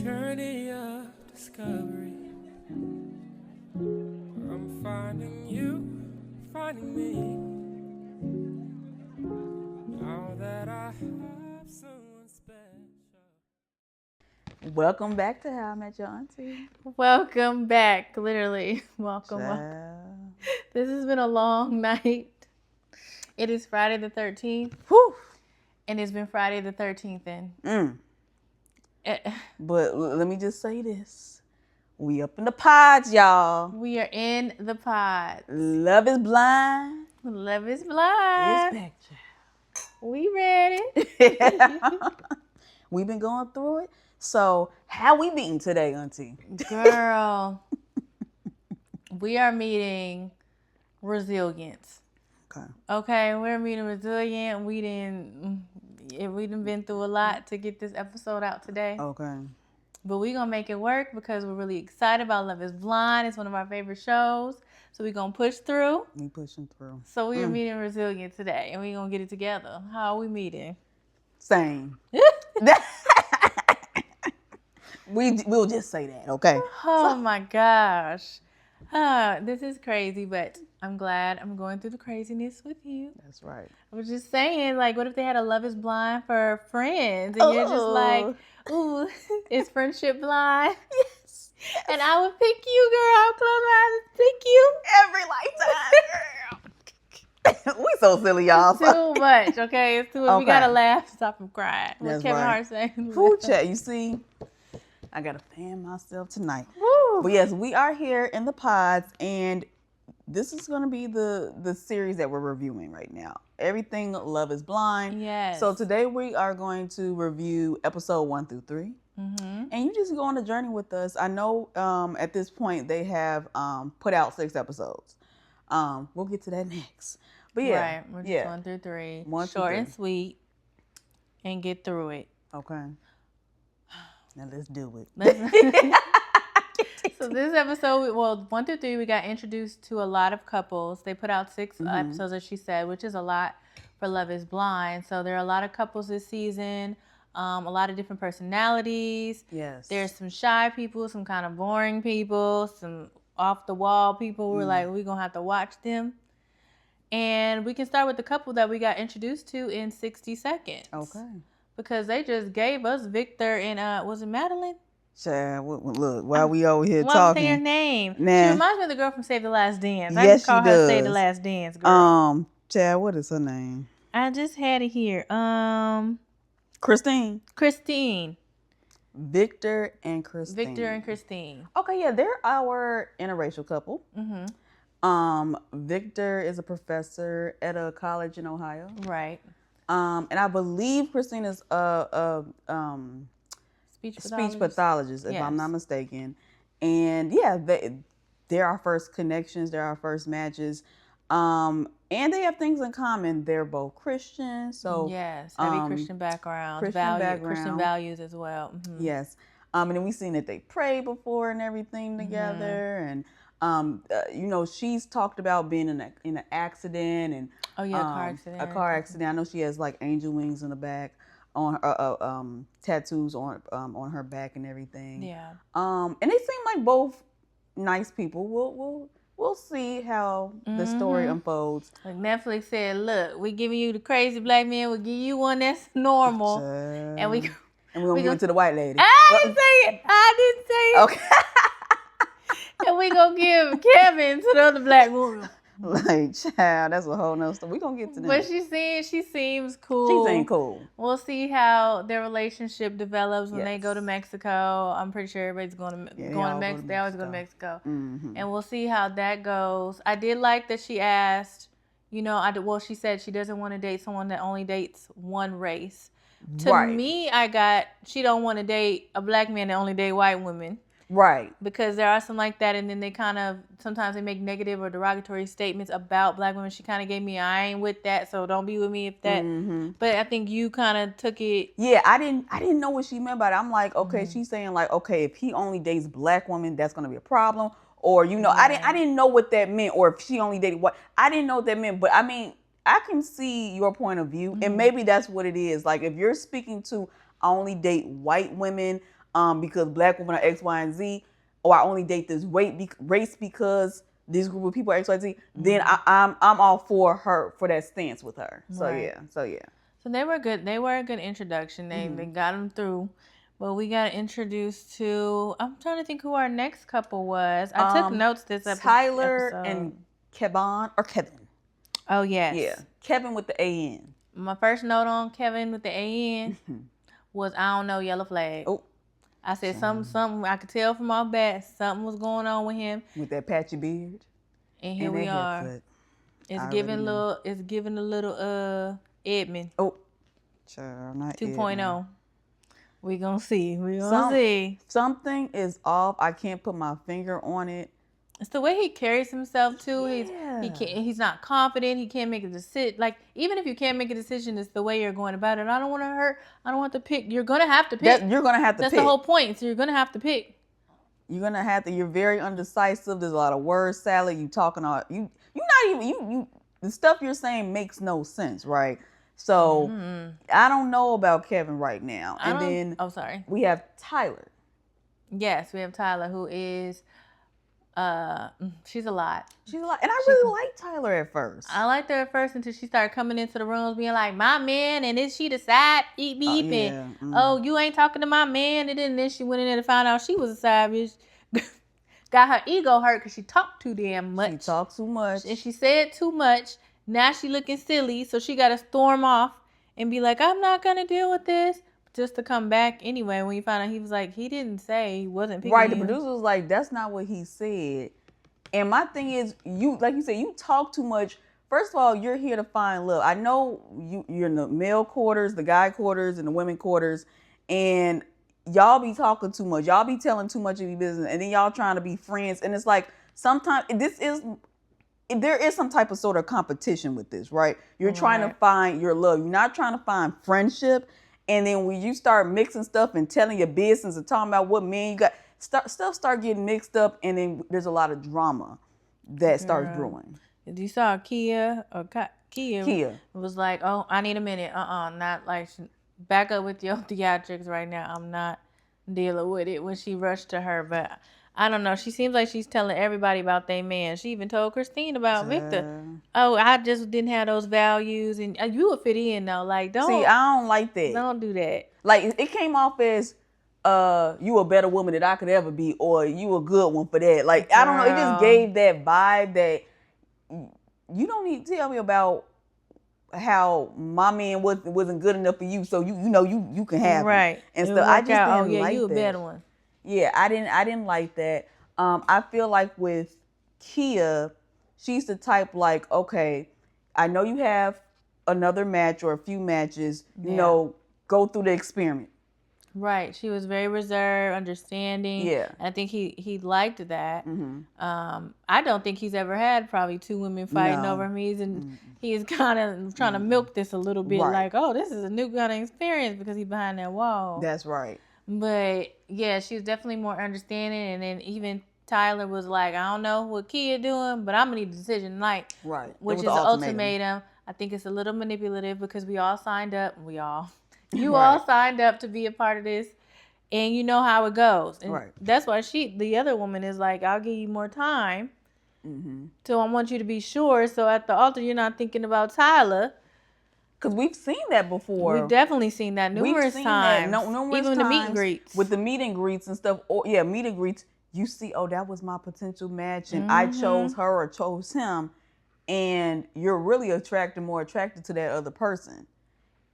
journey of discovery. I'm finding you, finding me. Now that I have someone special. Welcome back to How I Met Your Auntie. Welcome back, literally. Welcome. Child. This has been a long night. It is Friday the 13th. Whew. And it's been Friday the 13th then. But let me just say this. We up in the pods, y'all. We are in the pod. Love is blind. Love is It's blind. back, We ready. child. We've been going through it. So how we meeting today, Auntie? Girl, we are meeting resilience. Okay, we're meeting resilient. We done been through a lot to get this episode out today. Okay. But we're going to make it work because we're really excited about Love is Blind. It's one of our favorite shows. So we're going to push through. We pushing through. So we are meeting resilient today, and we're going to get it together. How are we meeting? Same. We'll just say that, okay? Oh, my gosh. This is crazy, but I'm glad I'm going through the craziness with you. That's right. I was just saying, like, what if they had a Love is Blind for friends? And you're just like, ooh, is friendship blind? Yes. And I would pick you, girl. I'll close my eyes and pick you. Every lifetime, girl. We so silly, y'all. Too much, okay? It's too much. Okay. We gotta laugh to stop from crying. What That's Kevin right. Hart saying. Food chat, you see? I gotta fan myself tonight. Woo. But yes, we are here in the pods, and this is gonna be the series that we're reviewing right now. Everything Love is Blind. Yes. So today we are going to review episode 1 through 3. Mm-hmm. And you just go on a journey with us. I know at this point they have put out 6 episodes. We'll get to that next. But yeah, Right. We're just 1 through 3. 1 through Short 3. and sweet. And get through it. Okay. Now let's do it. So this episode, 1 through 3, we got introduced to a lot of couples. They put out 6 episodes, as she said, which is a lot for Love is Blind. So there are a lot of couples this season, a lot of different personalities. Yes. There's some shy people, some kind of boring people, some off-the-wall people. We're like, we're going to have to watch them. And we can start with the couple that we got introduced to in 60 seconds. Okay. Because they just gave us Victor and, was it Madeline? Child, look, while we over here What was talking. their name? Nah. She reminds me of the girl from Save the Last Dance. I Yes, just call she her Save the does. Last Dance girl. Child, what is her name? I just had it here. Christine. Christine. Victor and Christine. Victor and Christine. Okay, yeah, they're our interracial couple. Mm-hmm. Victor is a professor at a college in Ohio. Right. And I believe Christine is a speech pathologist, if I'm not mistaken. And yeah, they're our first connections. They're our first matches. And they have things in common. They're both Christian. So yes, heavy Christian background. Christian values as well. Mm-hmm. Yes. And then we've seen that they prayed before and everything together. And she's talked about being in an accident and car accident. A car accident. I know she has like angel wings in the back on her tattoos on her back and everything. Yeah. And they seem like both nice people. We'll see how the story unfolds. Like Netflix said, look, we giving you the crazy black man. We'll give you one that's normal, and we're gonna give it to the white lady. I didn't say it. Okay. And we gonna give Kevin to the other black woman. Like, child, that's a whole nother story. We gonna get to that. But she seems cool. She seems cool. We'll see how their relationship develops when they go to Mexico. I'm pretty sure everybody's going to Mexico. They always go to Mexico. Mm-hmm. And we'll see how that goes. I did like that she asked, she said she doesn't want to date someone that only dates one race. To me, she don't want to date a black man that only date white women. Right. Because there are some like that, and then they sometimes they make negative or derogatory statements about black women. She kind of gave me, I ain't with that, so don't be with me if that. Mm-hmm. But I think you kind of took it. Yeah, I didn't know what she meant by that. I'm like, okay, she's saying like, okay, if he only dates black women, that's gonna be a problem. Or I didn't know what that meant. Or if she only dated white, I didn't know what that meant. But I mean, I can see your point of view, and maybe that's what it is. Like if you're speaking to I only date white women. because black women are X, Y, and Z, or I only date this race because this group of people are X, Y, Z, then I'm all for her, for that stance with her. So Right. yeah. So they were good. They were a good introduction. They got them through. But we got introduced to, I'm trying to think who our next couple was. I took notes this Tyler episode. and Kevin. Oh, yes. Yeah. Kevin with the A-N. My first note on Kevin with the A-N was, I don't know, yellow flag. Oh. I said something I could tell from off bat. Something was going on with him. With that patchy beard. And here and we that are. haircut. It's I giving already a little Edmund Oh. Child, not 2.0. We gonna see. We gonna see. Something is off. I can't put my finger on it. It's the way he carries himself too. Yeah. He's not confident. He can't make a decision. Like, even if you can't make a decision, it's the way you're going about it. I don't want to hurt. I don't want to pick. You're gonna have to pick. You're gonna have to That's pick. the whole point. So you're gonna have to pick. You're gonna have to. You're very undecisive. There's a lot of word salad. You talking all you. You're not even you. The stuff you're saying makes no sense, right? So I don't know about Kevin right now. And then sorry. we have Tyler. Yes, we have Tyler, who is she's a lot. She's a lot, and I really liked Tyler at first. I liked her at first until she started coming into the rooms being like, my man, and then she decide beep beep and oh, you ain't talking to my man, and then she went in there to find out she was a savage. Got her ego hurt because she talked too damn much. She talked too much. And she said too much. Now she looking silly, so she got to storm off and be like, I'm not going to deal with this. Just to come back anyway. When you find out, he was like, he didn't say he wasn't picking Right, the you. producer was like, that's not what he said. And my thing is, like you said, you talk too much. First of all, you're here to find love. I know you're in the male quarters, the guy quarters, and the women quarters, and y'all be talking too much. Y'all be telling too much of your business, and then y'all trying to be friends. And it's like, sometimes there is some type of sort of competition with this, right? You're trying to find your love. You're not trying to find friendship. And then when you start mixing stuff and telling your business and talking about what man you got, stuff start getting mixed up, and then there's a lot of drama that starts brewing. You saw Kia was like, oh, I need a minute. Not like, back up with your theatrics right now. I'm not dealing with it when she rushed to her. But I don't know. She seems like she's telling everybody about their man. She even told Christine about Victor. Oh, I just didn't have those values. And you would fit in, though. Like, don't. See, I don't like that. Don't do that. Like, it came off as, you a better woman than I could ever be, or you a good one for that. Like, I don't know. It just gave that vibe that you don't need to tell me about how my man wasn't good enough for you, so you can have right him. And stuff. I just didn't like you a that. better one. Yeah, I didn't like that. I feel like with Kia, she's the type like, okay, I know you have another match or a few matches, you know, go through the experiment. Right. She was very reserved, understanding. Yeah. I think he liked that. I don't think he's ever had probably two women fighting over him. He's kind of trying to milk this a little bit, like, oh, this is a new kind of experience because he's behind that wall. That's right. But yeah, she was definitely more understanding. And then even Tyler was like, I don't know what Kia doing, but I'm gonna need a decision tonight. Right. Which is an ultimatum. I think it's a little manipulative because we all signed up. You all signed up to be a part of this, and you know how it goes. And that's why the other woman is like, I'll give you more time. So I want you to be sure. So at the altar, you're not thinking about Tyler. Because we've seen that before. We've definitely seen that numerous times. Even the meet and greets. With the meet and greets and stuff. Meet and greets. You see, oh, that was my potential match, and I chose her or chose him. And you're really more attracted to that other person.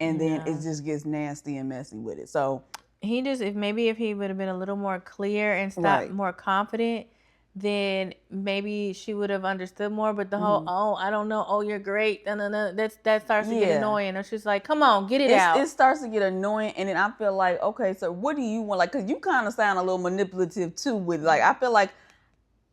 And then it just gets nasty and messy with it. So if he would have been a little more clear and stopped more confident, then maybe she would have understood more. But the whole, oh, I don't know, oh, you're great, that starts to get annoying. It's just like, come on, get it out. It starts to get annoying, and then I feel like, okay, so what do you want? Like, because you kind of sound a little manipulative too. With like, I feel like,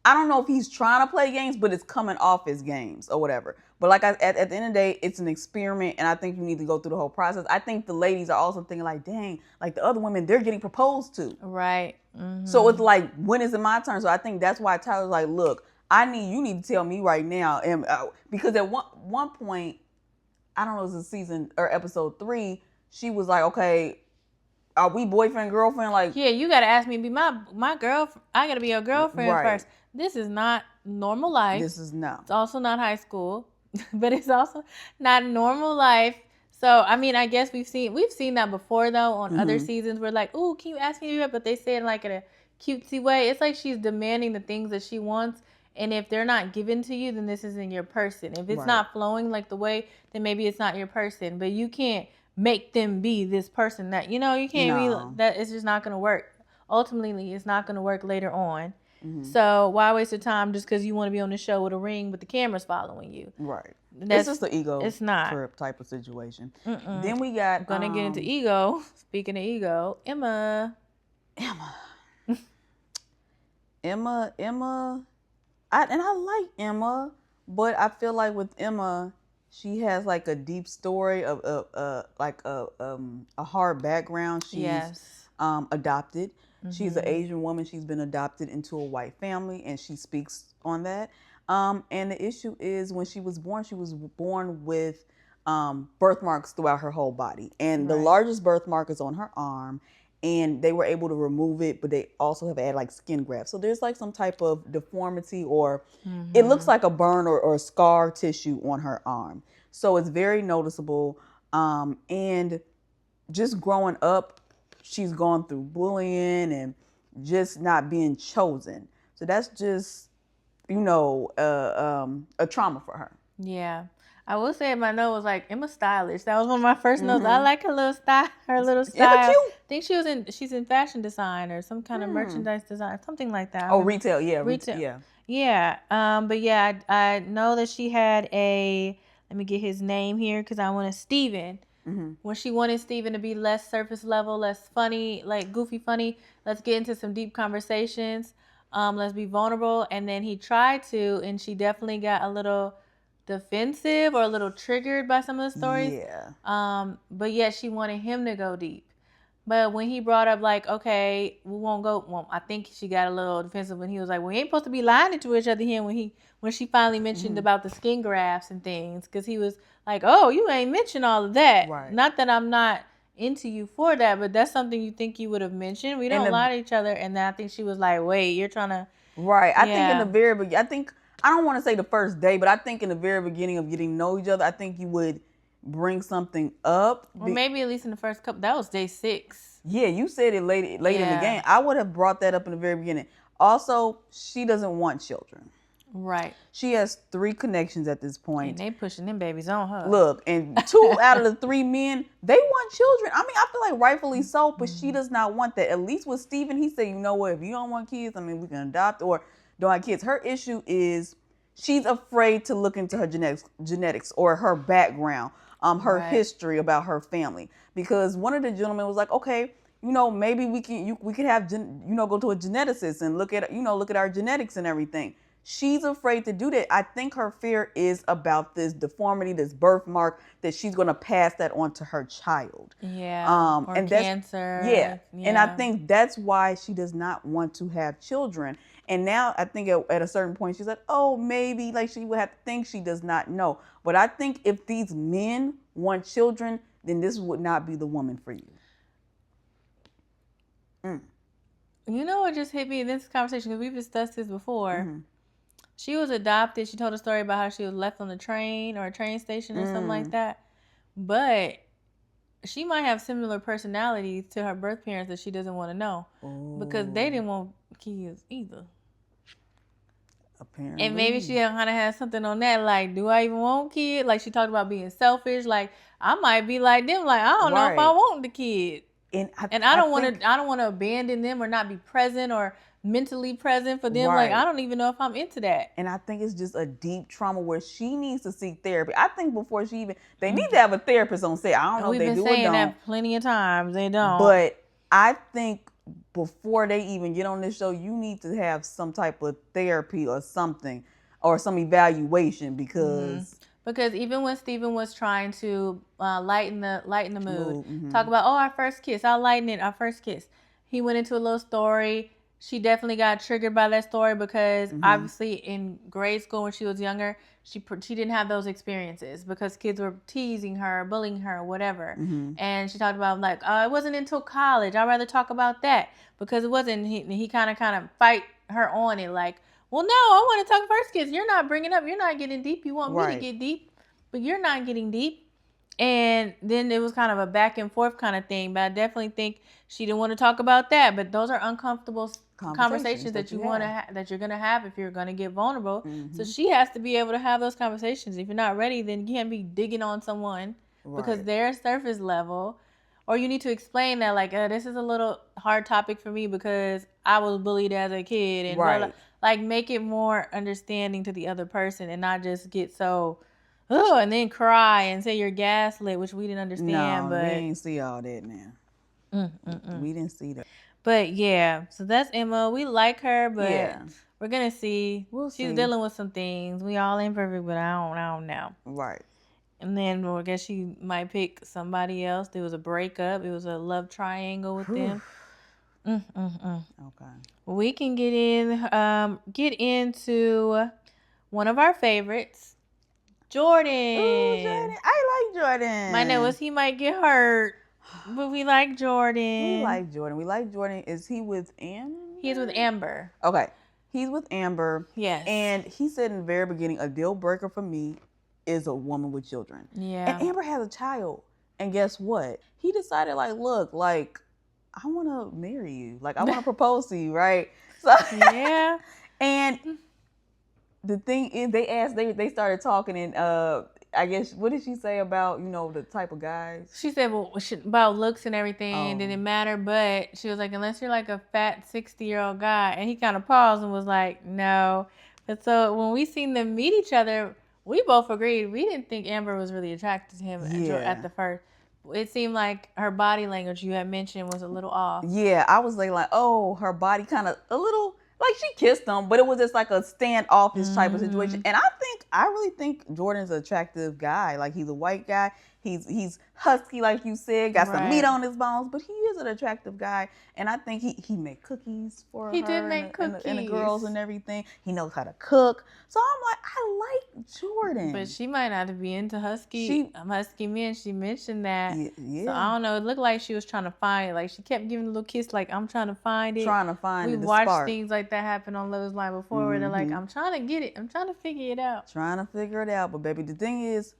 I don't know if he's trying to play games, but it's coming off as games or whatever. But like, at the end of the day, it's an experiment, and I think you need to go through the whole process. I think the ladies are also thinking like, dang, like the other women, they're getting proposed to. Right. So it's like, when is it my turn? So I think that's why Tyler's like, look, you need to tell me right now. And because at one point, I don't know, it was season or episode 3, she was like, okay, are we boyfriend, girlfriend? Like, yeah, you gotta ask me to be my girlfriend. I gotta be your girlfriend Right. first. This is not normal life. this is no. It's also not high school, but it's also not normal life. So I mean, I guess we've seen that before though on other seasons. We're like, "Ooh, can you ask me to do it?" But they say it like in a cutesy way. It's like she's demanding the things that she wants, and if they're not given to you, then this isn't your person. If it's Right. not flowing like the way, then maybe it's not your person. But you can't make them be this person that you can't No. be that. It's just not gonna work. Ultimately, it's not gonna work later on. Mm-hmm. So why waste your time just because you want to be on the show with a ring with the cameras following you? Right. That's It's just the ego it's not. trip type of situation. Then we got I'm gonna get into ego. Speaking of ego, Emma. Emma. I like Emma, but I feel like with Emma, she has like a deep story of a hard background. She's Yes. Adopted. She's an Asian woman. She's been adopted into a white family, and she speaks on that. And the issue is when she was born with birthmarks throughout her whole body, and the Right. largest birthmark is on her arm. And they were able to remove it, but they also have added like skin grafts. So there's like some type of deformity, or it looks like a burn or scar tissue on her arm. So it's very noticeable. And just growing up, she's gone through bullying and just not being chosen. So that's just, a trauma for her. Yeah. I will say my note was like Emma stylish. That was one of my first notes. I like her little style. Emma cute. I think she's in fashion design or some kind of merchandise design, something like that. Oh, retail, yeah, Retail. yeah. Yeah. But yeah, I know that she had let me get his name here because I wanted Steven. When she wanted Steven to be less surface level, less funny, like goofy funny, let's get into some deep conversations. Let's be vulnerable. And then he tried to, and she definitely got a little defensive or a little triggered by some of the stories. Yeah. But yet she wanted him to go deep. But when he brought up like, okay, we won't go. Well, I think she got a little defensive when he was like, "We ain't supposed to be lying to each other here." When she finally mentioned about the skin grafts and things, because he was like, "Oh, you ain't mentioned all of that." Right. Not that I'm not into you for that, but that's something you think you would have mentioned. We don't lie to each other, and then I think she was like, "Wait, you're trying to." Right. I think in the very beginning, I don't want to say the first day, but I think in the very beginning of getting to know each other, I think you would bring something up. Or maybe at least in the first couple. That was day 6. Yeah, you said it late in the game. I would have brought that up in the very beginning. Also, she doesn't want children. Right. She has 3 connections at this point. And they pushing them babies on her. Look, and 2 out of the 3 men, they want children. I mean, I feel like rightfully so, but she does not want that. At least with Steven, he said, you know what, if you don't want kids, I mean, we can adopt or don't have kids. Her issue is she's afraid to look into her genetics or her background, her history about her family. Because one of the gentlemen was like, okay, maybe we could have, go to a geneticist and look at our genetics and everything. She's afraid to do that. I think her fear is about this deformity, this birthmark, that she's going to pass that on to her child. Yeah. Or and cancer. Yeah. And I think that's why she does not want to have children. And now I think at a certain point, she's like, oh, maybe like she would have to think. She does not know. But I think if these men want children, then this would not be the woman for you. You know what just hit me in this conversation, because we've discussed this before. She was adopted. She told a story about how she was left on the train or a train station or something like that. But she might have similar personalities to her birth parents that she doesn't want to know. Because they didn't want kids either. Apparently. And maybe she kind of has something on that, like, do I even want kids? Like, she talked about being selfish. Like, I might be like them. Like, I don't know if I want the kid. And I don't want to abandon them or not be present or mentally present for them. Like, I don't even know if I'm into that. And I think it's just a deep trauma where she needs to seek therapy. I think before they need to have a therapist on set. I don't know if they do or don't. We've been saying that plenty of times. They don't. But I think before they even get on this show, you need to have some type of therapy or something, or some evaluation, because even when Steven was trying to lighten the mood, talk about, our first kiss, I'll lighten it, our first kiss. He went into a little story. she definitely got triggered by that story because obviously in grade school when she was younger, she didn't have those experiences because kids were teasing her, bullying her, whatever. And she talked about like, it wasn't until college. I'd rather talk about that because it wasn't. He kind of fight her on it like, well, no, I want to talk first, kids. You're not bringing up. You're not getting deep. You want me to get deep, but you're not getting deep. And then it was kind of a back and forth kind of thing. But I definitely think she didn't want to talk about that. But those are uncomfortable conversations that you want to that you're gonna have if you're gonna get vulnerable. So she has to be able to have those conversations. If you're not ready, then you can't be digging on someone because they're surface level. Or you need to explain that like this is a little hard topic for me because I was bullied as a kid and blah, blah. Like make it more understanding to the other person and not just get so and then cry and say you're gaslit, which we didn't understand. No, but we didn't see all that now. We didn't see that. But yeah, so that's Emma. We like her, but we're gonna see. She's dealing with some things. We all imperfect, but I don't know. Right. And then I guess she might pick somebody else. There was a breakup. It was a love triangle with them. Okay. We can get into one of our favorites, Jordan. Ooh, Jordan. I like Jordan. My nose, he might get hurt, but we like Jordan. We like Jordan. Is he with Amber? He's with Amber. Okay. He's with Amber. Yes. And he said in the very beginning, a deal breaker for me is a woman with children. Yeah. And Amber has a child. And guess what? He decided, like, look, like, I want to marry you. Like, I want to propose to you, right? So yeah. And the thing is, they started talking, and I guess, what did she say about, the type of guys? She said, well, about looks and everything didn't matter, but she was like, unless you're like a fat 60-year-old guy. And he kind of paused and was like, no. But so when we seen them meet each other, we both agreed. We didn't think Amber was really attracted to him at the first. It seemed like her body language you had mentioned was a little off. Yeah, I was like, oh, her body kind of a little, like she kissed him, but it was just like a standoffish type of situation. And I really think Jordan's an attractive guy. Like, he's a white guy. He's husky, like you said, got some meat on his bones, but he is an attractive guy. And I think he made cookies for her. He did make cookies. And the girls and everything. He knows how to cook. So I'm like, I like Jordan. But she might not be into husky men. She mentioned that. Yeah. So I don't know. It looked like she was trying to find it. Like, she kept giving a little kiss, like, I'm trying to find it. We watched things like that happen on Love is Blind before where they're like, I'm trying to get it. I'm trying to figure it out. But baby, the thing is,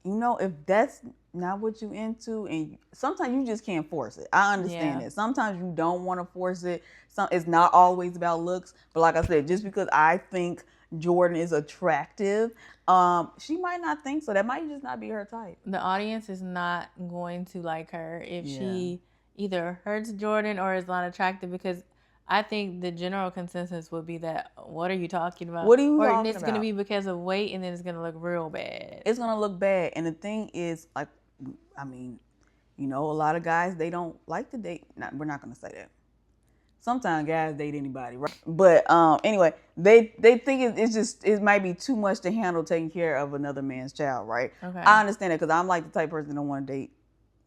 if that's not what you into, and sometimes you just can't force it. I understand it. Sometimes you don't want to force it. It's not always about looks. But like I said, just because I think Jordan is attractive, she might not think so. That might just not be her type. The audience is not going to like her if she either hurts Jordan or is not attractive, because I think the general consensus would be that, what are you talking about? What are you talking about? Or it's going to be because of weight, and then it's going to look real bad. It's going to look bad. And the thing is, like, I mean, a lot of guys, they don't like to date. We're not going to say that. Sometimes guys date anybody, right? But anyway, they think it might be too much to handle taking care of another man's child, right? Okay. I understand that, because I'm like the type of person that don't want to date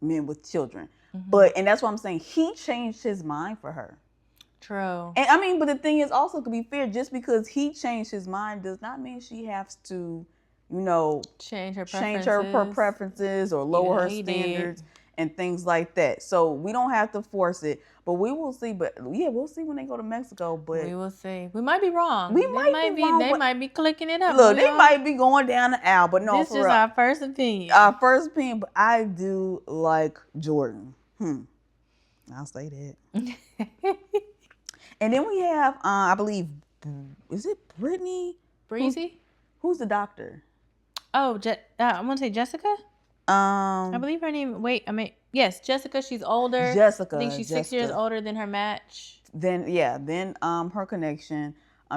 men with children. And that's what I'm saying. He changed his mind for her. True. And I mean, but the thing is also, to be fair, just because he changed his mind does not mean she has to, change her preferences or lower her standards and things like that. So we don't have to force it, but we will see. But yeah, we'll see when they go to Mexico. But we will see. We might be wrong. They might be clicking it up. Look, they might be going down the aisle, but no, this is our first opinion. But I do like Jordan. I'll say that. And then we have, I believe, is it Brittany? Breezy? Who's the doctor? Oh, I'm going to say Jessica? I believe her name, yes, Jessica. She's older. Jessica. I think she's 6 years older than her match. Then her connection.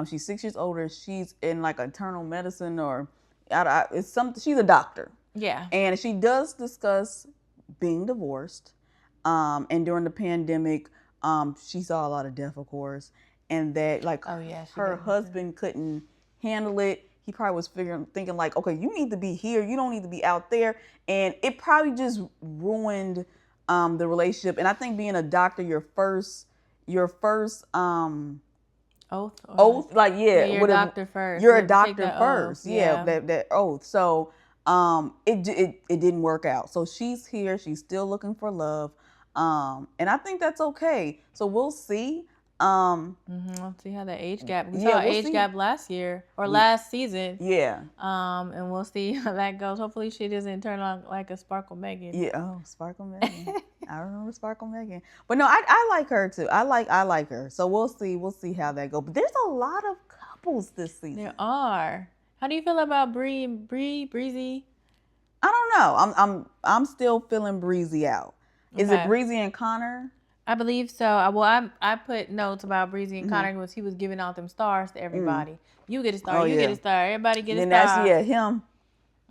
She's 6 years older. She's in like internal medicine she's a doctor. Yeah. And she does discuss being divorced. And during the pandemic, she saw a lot of death, of course, and that her husband couldn't handle it. He probably was thinking like, okay, you need to be here. You don't need to be out there. And it probably just ruined the relationship. And I think being a doctor, your first, your first Oath. like You're a with doctor first. You're You a have to take doctor that first. oath. Yeah, that oath. So it didn't work out. So she's here. She's still looking for love. And I think that's okay. So we'll see. Let's see how that age gap. We Yeah, saw we'll age see. gap last year or last season. Yeah. And we'll see how that goes. Hopefully she doesn't turn out like a Sparkle Megan. Yeah. Oh, Sparkle Megan. I remember Sparkle Megan. But no, I like her too. I like her. So we'll see. We'll see how that goes. But there's a lot of couples this season. There are. How do you feel about Breezy? I don't know. I'm still feeling Breezy out. Is it Breezy and Connor? I believe so. I put notes about Breezy and Connor was he was giving out them stars to everybody. You get a star, you get a star, everybody get a star. That's him.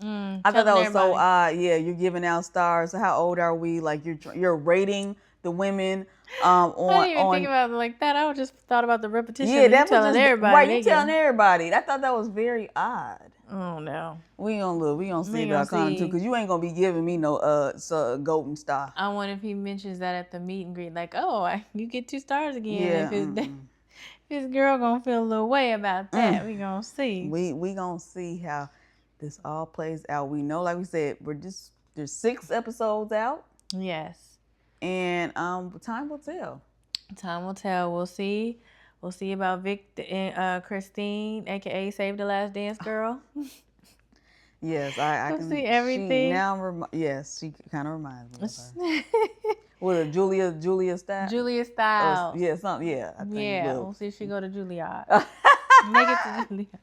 I thought that was so odd. Yeah, you're giving out stars. How old are we? Like you're rating the women on. I didn't even think about it like that. I just thought about the repetition. Yeah, that's telling everybody. Right, you telling everybody. I thought that was very odd. Oh no. We gonna look. We gonna see about Connor too, because you ain't gonna be giving me no golden star. I wonder if he mentions that at the meet and greet, like, oh, you get 2 stars again. Yeah. If his girl gonna feel a little way about that, we gonna see. We gonna see how this all plays out. We know, like we said, there's 6 episodes out. Yes. And time will tell. Time will tell. We'll see. We'll see about Vic and Christine, aka Save the Last Dance girl. Yes, I we'll can see everything. Yes, she kind of reminds me of her. With Julia Stiles. Julia Stiles. Yeah, something. Yeah. I think we'll see if she go to Juilliard. Make it to Juilliard.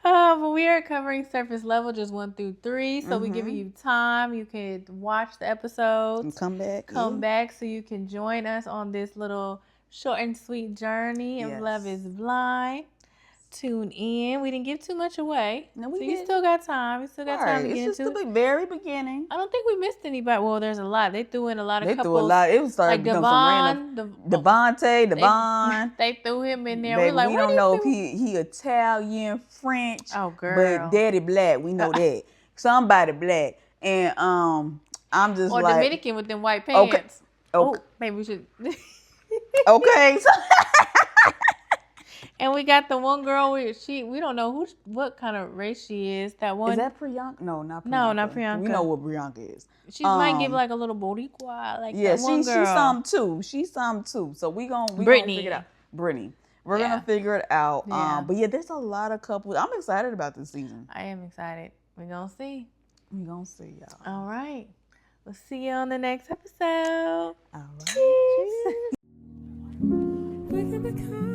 But we are covering Surface Level, just 1 through 3. So we're giving you time. You can watch the episodes. And come back. Come back so you can join us on this little short and sweet journey of Love is Blind. Tune in. We didn't give too much away. No, we didn't. You still got time. We still got time to get into it. It's just the very beginning. I don't think we missed anybody. Well, there's a lot. They threw in a lot of couples. They threw a lot. It was starting to become some random. Devon. They threw him in there. We're like, we don't know if he Italian, French. Oh, girl. But daddy black. We know that. Somebody black. And I'm just like. Or Dominican with them white pants. Okay. Oh, maybe we should. Okay. And we got the one girl we don't know what kind of race she is. That one. Is that Priyanka? No, not Priyanka. No, not Priyanka. We know what Priyanka is. She might give like a little Boricua, like that one girl. She's some too. So we gonna figure it out. Brittany. We're gonna figure it out. But yeah, there's a lot of couples. I'm excited about this season. I am excited. We're gonna see. We're gonna see, y'all. All right. We'll see you on the next episode. All right. Cheers. We can become